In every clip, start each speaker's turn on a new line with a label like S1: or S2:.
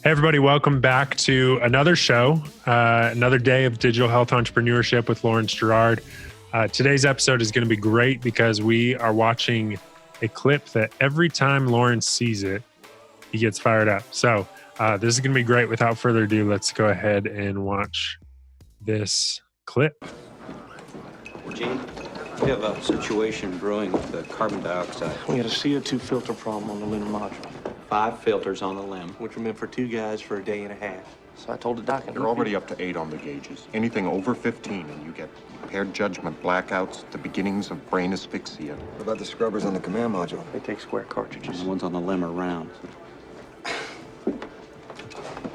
S1: Hey, everybody, welcome back to another show, another day of digital health entrepreneurship with Laurence, Girard. Today's episode is going to be great because we are watching a clip that every time Laurence sees it, he gets fired up. So this is going to be great. Without further ado, let's go ahead and watch this clip.
S2: Gene, we have a situation brewing with the carbon dioxide.
S3: We had a CO2 filter problem on the lunar module.
S2: 5 filters on the limb.
S3: Which were meant for 2 guys for a day and a half. So I told the doc,
S4: You're already up to 8 on the gauges. Anything over 15 and you get impaired judgment, blackouts, the beginnings of brain asphyxia.
S5: What about the scrubbers on the command module?
S3: They take square cartridges.
S2: The ones on the limb are round.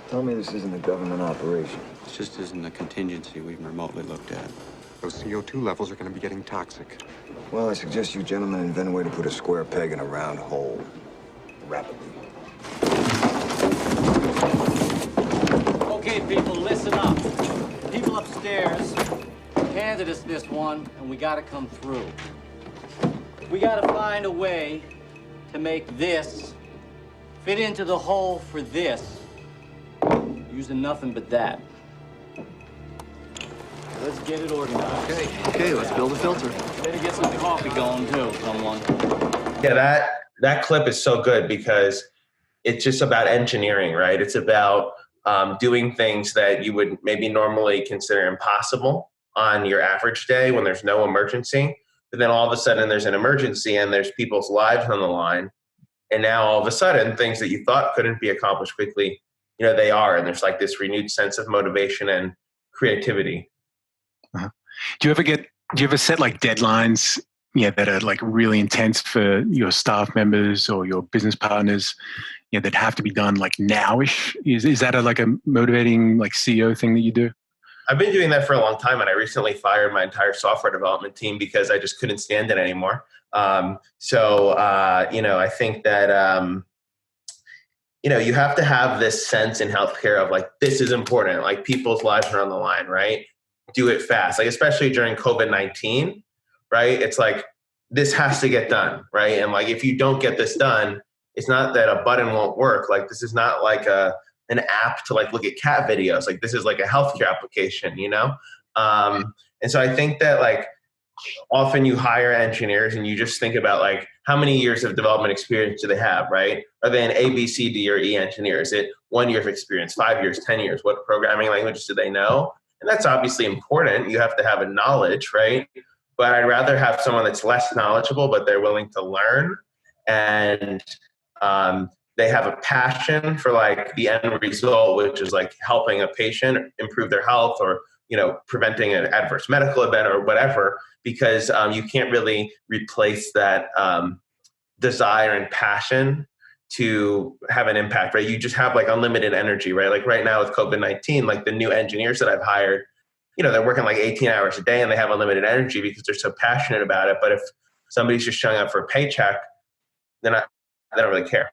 S5: Tell me this isn't a government operation.
S2: This just isn't a contingency we've remotely looked at.
S4: Those CO2 levels are going to be getting toxic.
S5: Well, I suggest you gentlemen invent a way to put a square peg in a round hole. Rapidly.
S6: Okay, people, listen up. People upstairs handed us this one, and we gotta come through. We gotta find a way to make this fit into the hole for this, using nothing but that. Let's get it organized.
S3: Okay, let's build a filter.
S6: Better get some coffee going, too, someone.
S7: Yeah, that clip is so good because it's just about engineering, right? It's about doing things that you would maybe normally consider impossible on your average day when there's no emergency. But then all of a sudden there's an emergency and there's people's lives on the line. And now all of a sudden things that you thought couldn't be accomplished quickly, they are. And there's like this renewed sense of motivation and creativity.
S8: Uh-huh. Do you ever set like deadlines, that are like really intense for your staff members or your business partners, that have to be done like nowish? Is that like a motivating like CEO thing that you do?
S7: I've been doing that for a long time, and I recently fired my entire software development team because I just couldn't stand it anymore. I think that you have to have this sense in healthcare of like, this is important, like people's lives are on the line, right? Do it fast, like especially during COVID-19, right? It's like, this has to get done, right? And like, if you don't get this done, it's not that a button won't work. Like, this is not like an app to like look at cat videos. Like, this is like a healthcare application, And so I think that like, often you hire engineers and you just think about like, how many years of development experience do they have, right? Are they an A, B, C, D, or E engineer? Is it 1 year of experience, 5 years, 10 years? What programming languages do they know? And that's obviously important. You have to have a knowledge, right? But I'd rather have someone that's less knowledgeable, but they're willing to learn. And they have a passion for like the end result, which is like helping a patient improve their health or, preventing an adverse medical event or whatever, because you can't really replace that desire and passion to have an impact, right? You just have like unlimited energy, right? Like right now with COVID-19, like the new engineers that I've hired, they're working like 18 hours a day and they have unlimited energy because they're so passionate about it. But if somebody's just showing up for a paycheck, they don't really care.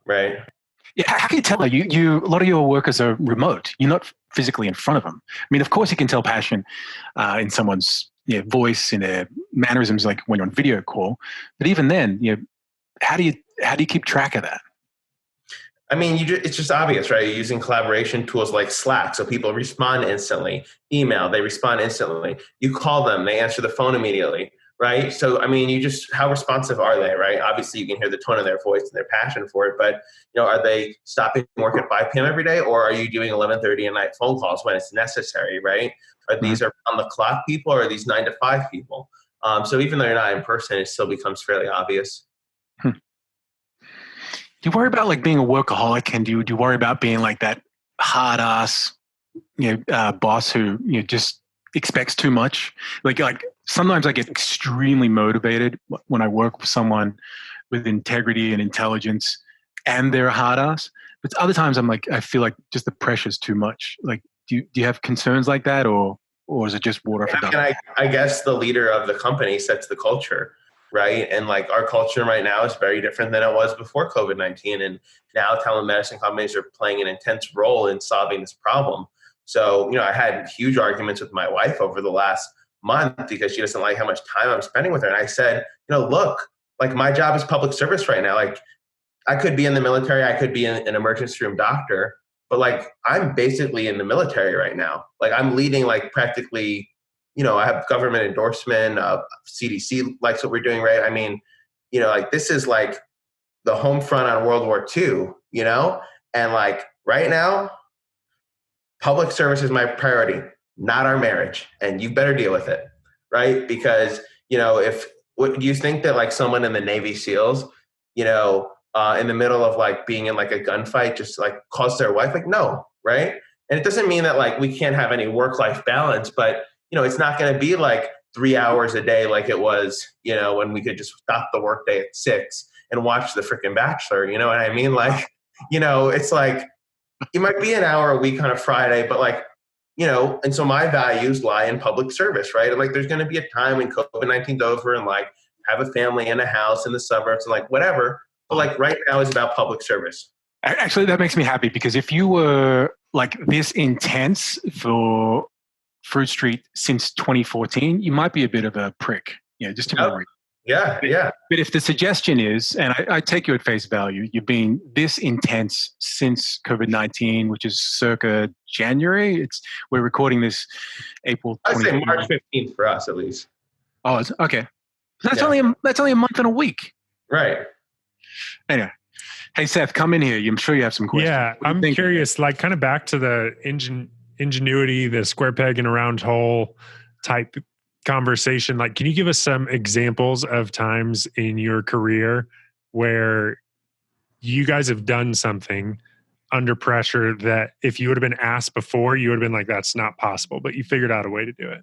S7: Right?
S8: Yeah, how can you tell? You a lot of your workers are remote. You're not physically in front of them. I mean, of course, you can tell passion in someone's voice, in their mannerisms, like when you're on video call. But even then, how do you keep track of that?
S7: I mean, it's just obvious, right? You're using collaboration tools like Slack, so people respond instantly. Email, they respond instantly. You call them, they answer the phone immediately, right? So, I mean, how responsive are they, right? Obviously, you can hear the tone of their voice and their passion for it, but, are they stopping work at 5 p.m. every day, or are you doing 11:30 at night phone calls when it's necessary, right? Are these on the clock people, or are these 9 to 5 people? So even though you're not in person, it still becomes fairly obvious.
S8: Do you worry about like being a workaholic, and do you worry about being like that hard ass, boss who just expects too much? Like sometimes I get extremely motivated when I work with someone with integrity and intelligence, and they're a hard ass. But other times I feel like just the pressure's too much. Like, do you have concerns like that, or is it just water for ducks?
S7: I guess the leader of the company sets the culture. Right. And like our culture right now is very different than it was before COVID-19. And now telemedicine companies are playing an intense role in solving this problem. So, I had huge arguments with my wife over the last month because she doesn't like how much time I'm spending with her. And I said, look, like my job is public service right now. Like I could be in the military. I could be an emergency room doctor, but like, I'm basically in the military right now. Like I'm leading like practically, I have government endorsement, CDC likes what we're doing, right? I mean, like this is like the home front on World War II, and like right now, public service is my priority, not our marriage. And you better deal with it, right? Because, do you think that like someone in the Navy SEALs, in the middle of like being in like a gunfight, just like calls their wife? Like, no, right? And it doesn't mean that like we can't have any work-life balance, but, it's not going to be like 3 hours a day like it was, when we could just stop the workday at 6 and watch the freaking Bachelor. You know what I mean? Like, it's like, it might be an hour a week on a Friday, but like, and so my values lie in public service, right? And like, there's going to be a time when COVID-19's over and like have a family and a house in the suburbs and like whatever. But like right now is about public service.
S8: Actually, that makes me happy because if you were like this intense for Fruit Street since 2014, you might be a bit of a prick, just to be real.
S7: Yeah.
S8: But if the suggestion is, and I take you at face value, you've been this intense since COVID-19, which is circa January. We're recording this April 20th.
S7: I'd say March 15th for us, at least.
S8: Oh, okay. That's only a month and a week.
S7: Right.
S8: Anyway. Hey, Seth, come in here. I'm sure you have some questions.
S1: Yeah, I'm curious, like kind of back to the ingenuity, the square peg in a round hole type conversation. Like, can you give us some examples of times in your career where you guys have done something under pressure that if you would have been asked before, you would have been like, that's not possible, but you figured out a way to do it?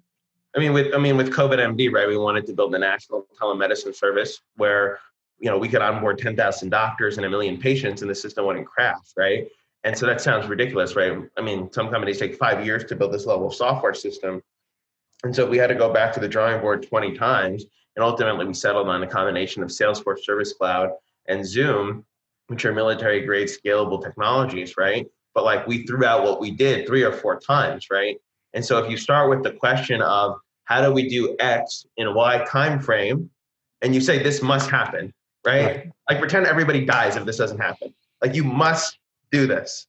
S7: I mean, with COVID MD, right, we wanted to build a national telemedicine service where, we could onboard 10,000 doctors and 1 million patients and the system wouldn't crash, right? And so that sounds ridiculous, right? I mean, some companies take 5 years to build this level of software system. And so we had to go back to the drawing board 20 times. And ultimately we settled on a combination of Salesforce Service Cloud and Zoom, which are military grade scalable technologies, right? But like we threw out what we did 3 or 4 times, right? And so if you start with the question of how do we do X in Y time frame, and you say this must happen, right? Like pretend everybody dies if this doesn't happen. Like you must do this,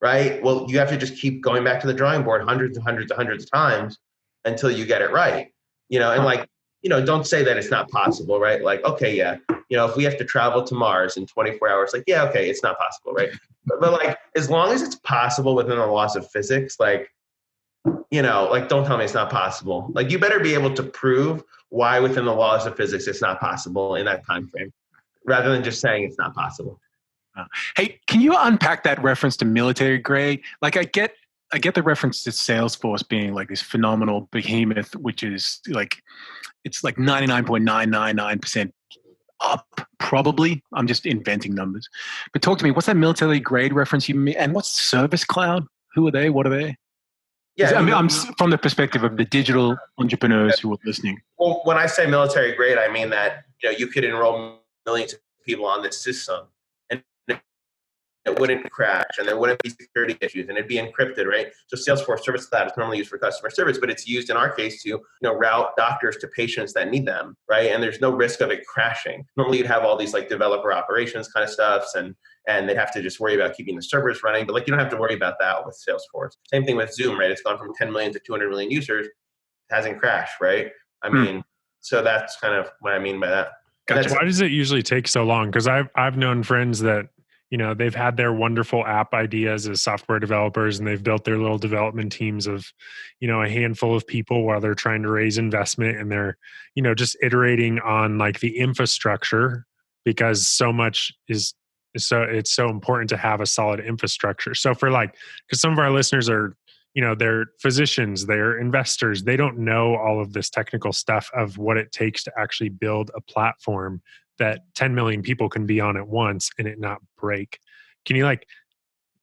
S7: right? Well, you have to just keep going back to the drawing board hundreds of times until you get it right, and like, don't say that it's not possible, right? Like, okay, yeah, if we have to travel to Mars in 24 hours, like, yeah, okay, it's not possible, right? But like, as long as it's possible within the laws of physics, like, like, don't tell me it's not possible. Like, you better be able to prove why within the laws of physics it's not possible in that time frame, rather than just saying it's not possible.
S8: Hey, can you unpack that reference to military grade? Like, I get the reference to Salesforce being like this phenomenal behemoth, which is like, it's like 99.999% up, probably. I'm just inventing numbers. But talk to me, what's that military grade reference you mean? And what's Service Cloud? Who are they? What are they? Yeah, I mean, I'm from the perspective of the digital entrepreneurs who are listening.
S7: Well, when I say military grade, I mean that you could enroll millions of people on this system, and it wouldn't crash, and there wouldn't be security issues, and it'd be encrypted, right? So Salesforce Service Cloud is normally used for customer service, but it's used in our case to route doctors to patients that need them, right? And there's no risk of it crashing. Normally, you'd have all these like developer operations kind of stuffs, and they'd have to just worry about keeping the servers running. But like, you don't have to worry about that with Salesforce. Same thing with Zoom, right? It's gone from 10 million to 200 million users. It hasn't crashed, right? I mean, so that's kind of what I mean by that.
S1: Gotcha. Why does it usually take so long? Because I've known friends that, they've had their wonderful app ideas as software developers, and they've built their little development teams of, a handful of people while they're trying to raise investment, and they're, just iterating on like the infrastructure, because so much is so it's so important to have a solid infrastructure. So for like, because some of our listeners are, they're physicians, they're investors, they don't know all of this technical stuff of what it takes to actually build a platform that 10 million people can be on at once and it not break. Can you like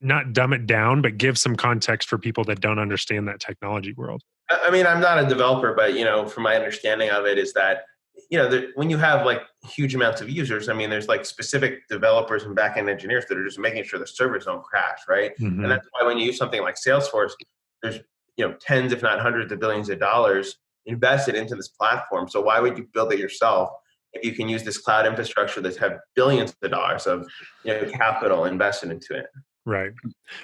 S1: not dumb it down, but give some context for people that don't understand that technology world?
S7: I mean, I'm not a developer, but, from my understanding of it is that, when you have like huge amounts of users, I mean, there's like specific developers and backend engineers that are just making sure the servers don't crash, right? Mm-hmm. And that's why when you use something like Salesforce, there's, tens, if not hundreds of billions of dollars invested into this platform. So why would you build it yourself if you can use this cloud infrastructure that's have billions of dollars of capital invested into it.
S1: Right.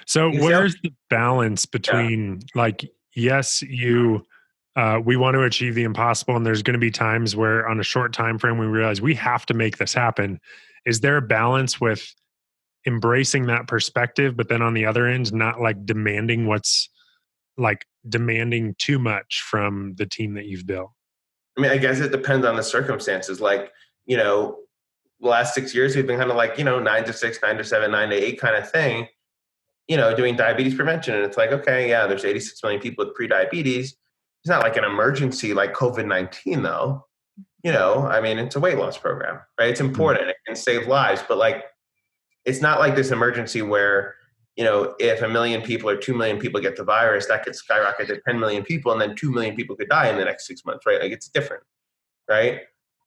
S1: So where's the balance between like, yes, we want to achieve the impossible, and there's going to be times where on a short time frame we realize we have to make this happen. Is there a balance with embracing that perspective, but then on the other end, not like demanding too much from the team that you've built?
S7: I mean, I guess it depends on the circumstances. Like, the last 6 years, we've been kind of like, 9 to 6, 9 to 7, 9 to 8 kind of thing, doing diabetes prevention. And it's like, okay, yeah, there's 86 million people with pre-diabetes. It's not like an emergency like COVID-19 though. I mean, it's a weight loss program, right? It's important. It can save lives, but like, it's not like this emergency where, if 1 million people or 2 million people get the virus, that could skyrocket to 10 million people, and then 2 million people could die in the next 6 months, right? Like, it's different, right?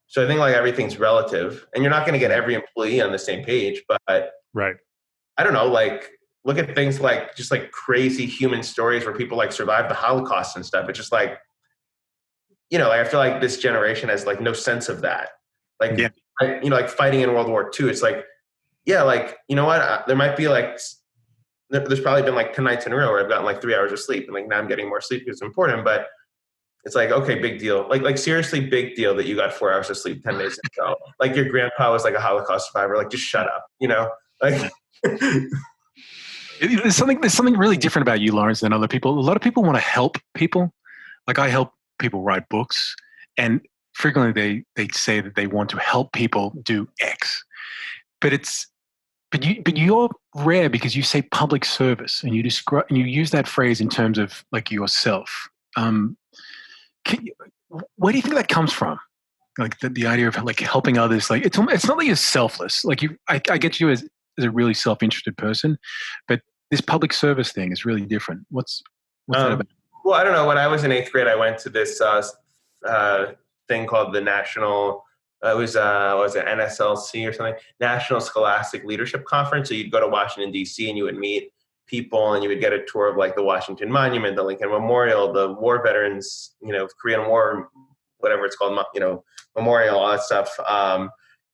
S7: So I think like everything's relative, and you're not going to get every employee on the same page, but
S1: right.
S7: I don't know, like look at things like just like crazy human stories where people like survived the Holocaust and stuff. It's just like, like I feel like this generation has like no sense of that. Like, like fighting in World War II, it's like, yeah, like, you know what? There might be like, there's probably been like 10 nights in a row where I've gotten like 3 hours of sleep, and like now I'm getting more sleep because it's important, but it's like, okay, big deal. Like seriously, big deal that you got 4 hours of sleep 10 days ago. Like your grandpa was like a Holocaust survivor. Like, just shut up, like.
S8: There's something really different about you, Laurence, than other people. A lot of people want to help people. Like, I help people write books, and frequently they say that they want to help people do X. But you're rare because you say public service, and you use that phrase in terms of like yourself. Where do you think that comes from? Like the idea of like helping others. Like it's not like you're selfless. Like I get you as a really self-interested person, but this public service thing is really different. What's that about?
S7: Well, I don't know. When I was in 8th grade, I went to this thing called the National. It was NSLC or something, National Scholastic Leadership Conference. So you'd go to Washington, D.C., and you would meet people, and you would get a tour of like the Washington Monument, the Lincoln Memorial, the war veterans, Korean War, whatever it's called, memorial, all that stuff.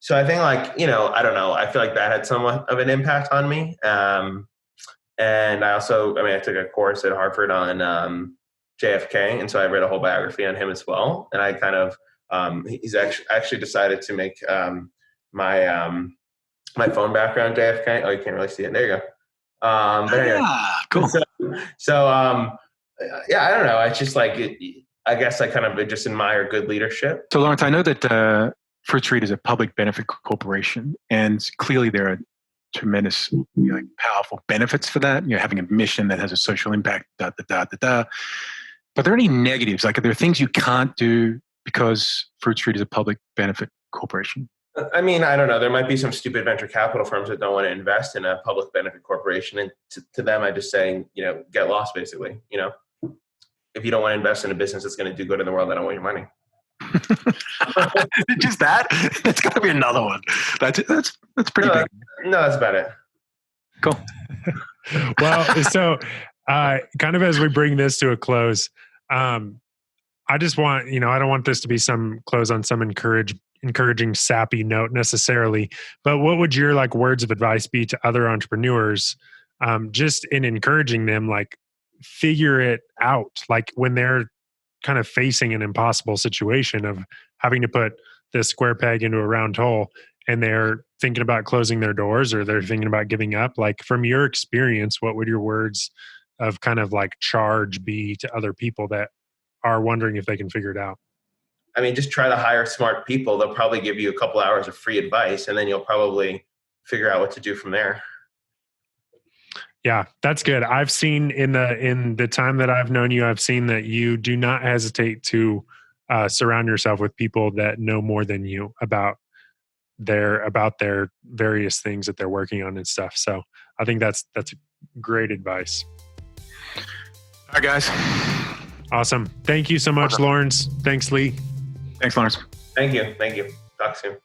S7: So I think like, I don't know. I feel like that had somewhat of an impact on me. And I also, I took a course at Harvard on JFK. And so I read a whole biography on him as well. And I kind of, he's actually decided to make my phone background JFK. Oh, you can't really see it. There you go. But anyway,
S8: cool.
S7: So yeah, I don't know. It's just like, I guess I kind of just admire good leadership.
S8: So Laurence, I know that Fruit Street is a public benefit corporation, and clearly there are tremendous, powerful benefits for that. Having a mission that has a social impact. But are there any negatives? Like, are there things you can't do because Fruit Street is a public benefit corporation?
S7: I mean, I don't know. There might be some stupid venture capital firms that don't want to invest in a public benefit corporation. And to them, I just say, get lost, basically. If you don't want to invest in a business that's going to do good in the world, I don't want your money.
S8: Just that? That's got to be another one. That's pretty big.
S7: No, that's about it.
S8: Cool.
S1: Well, so kind of as we bring this to a close, I just want, I don't want this to be close on some encouraging sappy note necessarily, but what would your words of advice be to other entrepreneurs, just in encouraging them, figure it out, when they're kind of facing an impossible situation of having to put this square peg into a round hole, and they're thinking about closing their doors, or they're thinking about giving up? From your experience, what would your words of kind of charge be to other people that are wondering if they can figure it out?
S7: I mean, just try to hire smart people. They'll probably give you a couple hours of free advice, and then you'll probably figure out what to do from there.
S1: Yeah, that's good. I've seen in the time that I've known you, I've seen that you do not hesitate to surround yourself with people that know more than you about their various things that they're working on and stuff. So I think that's great advice.
S8: All right, guys.
S1: Awesome. Thank you so much, Laurence. Thanks, Lee.
S8: Thanks, Laurence.
S7: Thank you. Talk soon.